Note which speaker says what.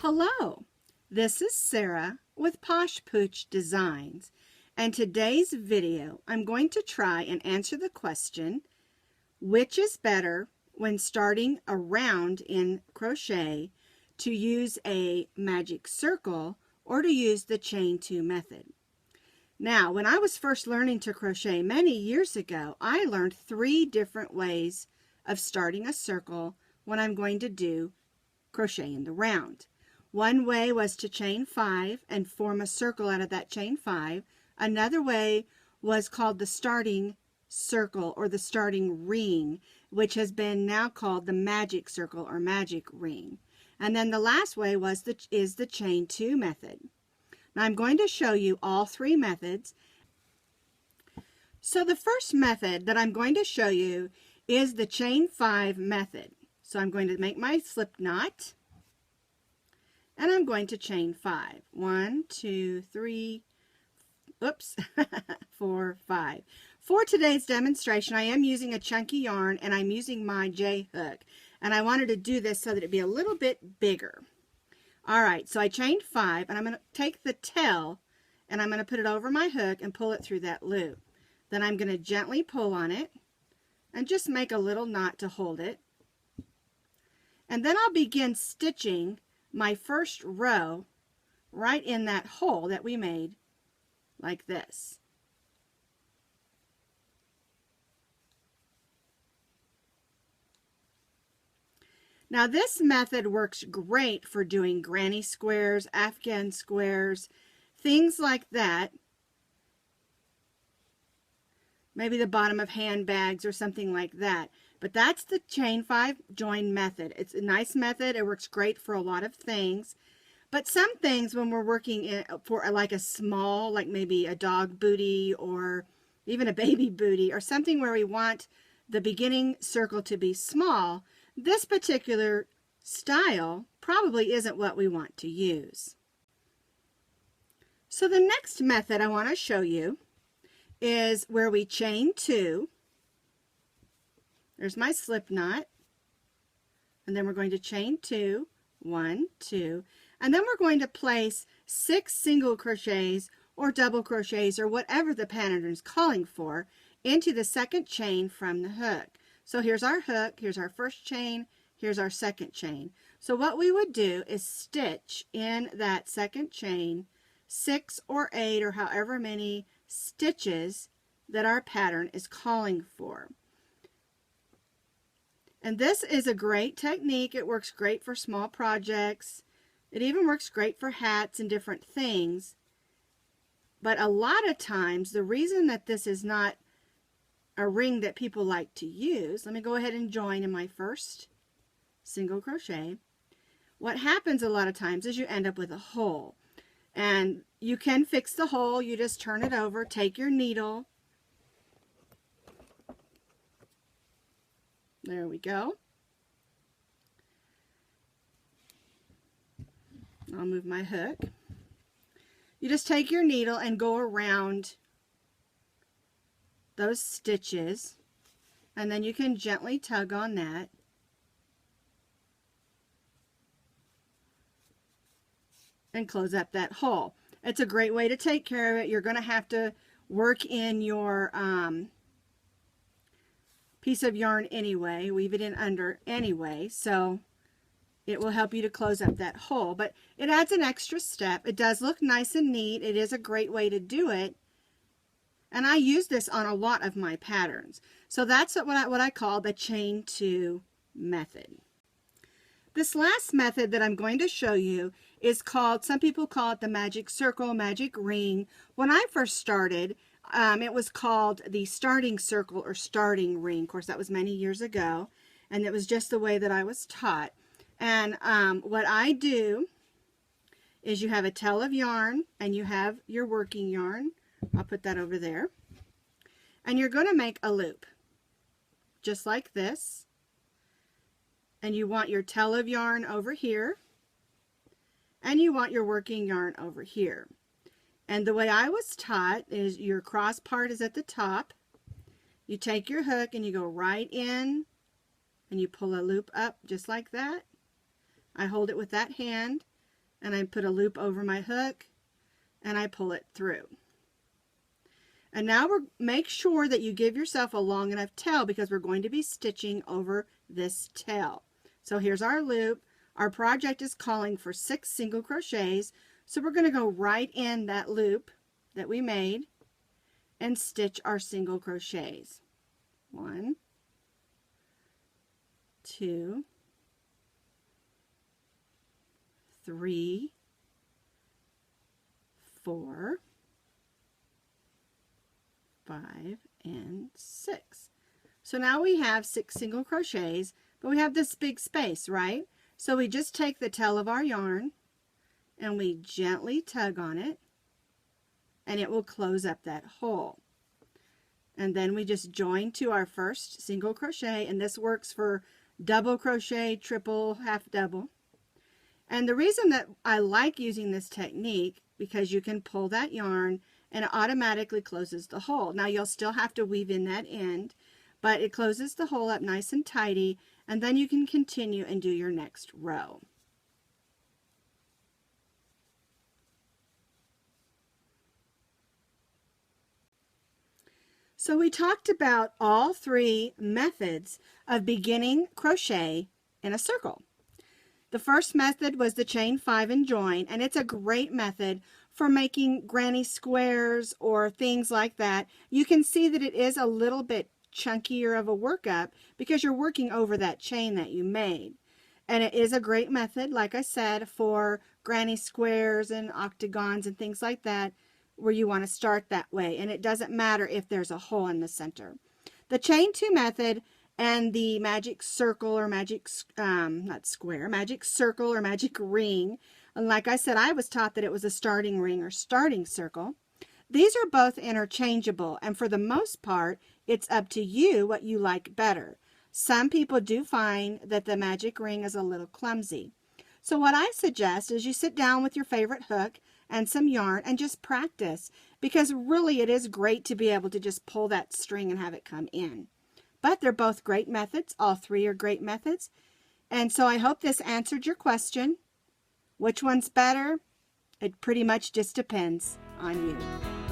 Speaker 1: Hello, this is Sara with Posh Pooch Designs, and today's video I'm going to try and answer the question, which is better when starting a round in crochet, to use a magic circle or to use the chain 2 method. Now, when I was first learning to crochet many years ago, I learned 3 different ways of starting a circle when I'm going to do crochet in the round. One way was to chain 5 and form a circle out of that chain 5. Another way was called the starting circle or the starting ring, which has been now called the magic circle or magic ring. And then the last way is the chain 2 method. Now I'm going to show you all 3 methods. So the first method that I'm going to show you is the chain 5 method. So I'm going to make my slip knot, and I'm going to chain 5. 1, 2, 3, 4, 5. For today's demonstration, I am using a chunky yarn, and I'm using my J hook. And I wanted to do this so that it'd be a little bit bigger. All right, so I chained 5, and I'm going to take the tail, and I'm going to put it over my hook and pull it through that loop. Then I'm going to gently pull on it, and just make a little knot to hold it. And then I'll begin stitching my first row right in that hole that we made, like this. Now this method works great for doing granny squares, Afghan squares, things like that. Maybe the bottom of handbags or something like that. But that's the chain 5 join method. It's a nice method. It works great for a lot of things. But some things when we're working for like a small, like maybe a dog booty or even a baby booty or something where we want the beginning circle to be small, this particular style probably isn't what we want to use. So the next method I want to show you is where we chain 2. There's my slip knot, and then we're going to chain 2, 1, 2, and then we're going to place 6 single crochets or double crochets or whatever the pattern is calling for into the second chain from the hook. So here's our hook, here's our first chain, here's our second chain. So what we would do is stitch in that second chain 6 or 8 or however many stitches that our pattern is calling for. And this is a great technique. It works great for small projects. It even works great for hats and different things. But a lot of times, the reason that this is not a ring that people like to use, let me go ahead and join in my first single crochet. What happens a lot of times is you end up with a hole. And you can fix the hole. You just turn it over, take your needle. There we go. I'll move my hook. You just take your needle and go around those stitches, and then you can gently tug on that. And close up that hole. It's a great way to take care of it. You're going to have to work in your piece of yarn anyway, weave it in under anyway, so it will help you to close up that hole. But it adds an extra step. It does look nice and neat. It is a great way to do it. And I use this on a lot of my patterns. So that's what I call the chain 2 method. This last method that I'm going to show you is called, some people call it the magic circle, magic ring. When I first started, it was called the starting circle or starting ring. Of course, that was many years ago, and it was just the way that I was taught. And what I do is you have a tail of yarn, and you have your working yarn. I'll put that over there. And you're going to make a loop, just like this. And you want your tail of yarn over here, and you want your working yarn over here. And the way I was taught is your cross part is at the top. You take your hook and you go right in and you pull a loop up just like that. I hold it with that hand and I put a loop over my hook and I pull it through. And now make sure that you give yourself a long enough tail because we're going to be stitching over this tail. So here's our loop. Our project is calling for 6 single crochets. So we're going to go right in that loop that we made and stitch our single crochets. 1, 2, 3, 4, 5, and 6. So now we have 6 single crochets, but we have this big space, right? So we just take the tail of our yarn and we gently tug on it and it will close up that hole. And then we just join to our first single crochet, and this works for double crochet, triple, half double. And the reason that I like using this technique, because you can pull that yarn and it automatically closes the hole. Now you'll still have to weave in that end, but it closes the hole up nice and tidy, and then you can continue and do your next row. So we talked about all 3 methods of beginning crochet in a circle. The first method was the chain 5 and join, and it's a great method for making granny squares or things like that. You can see that it is a little bit chunkier of a workup because you're working over that chain that you made. And it is a great method, like I said, for granny squares and octagons and things like that, where you want to start that way, and it doesn't matter if there's a hole in the center. The chain 2 method and the magic circle or magic magic circle or magic ring, and like I said, I was taught that it was a starting ring or starting circle. These are both interchangeable, and for the most part it's up to you what you like better. Some people do find that the magic ring is a little clumsy. So what I suggest is you sit down with your favorite hook and some yarn and just practice, because really it is great to be able to just pull that string and have it come in. But they're both great methods. All 3 are great methods. And so I hope this answered your question. Which one's better? It pretty much just depends on you.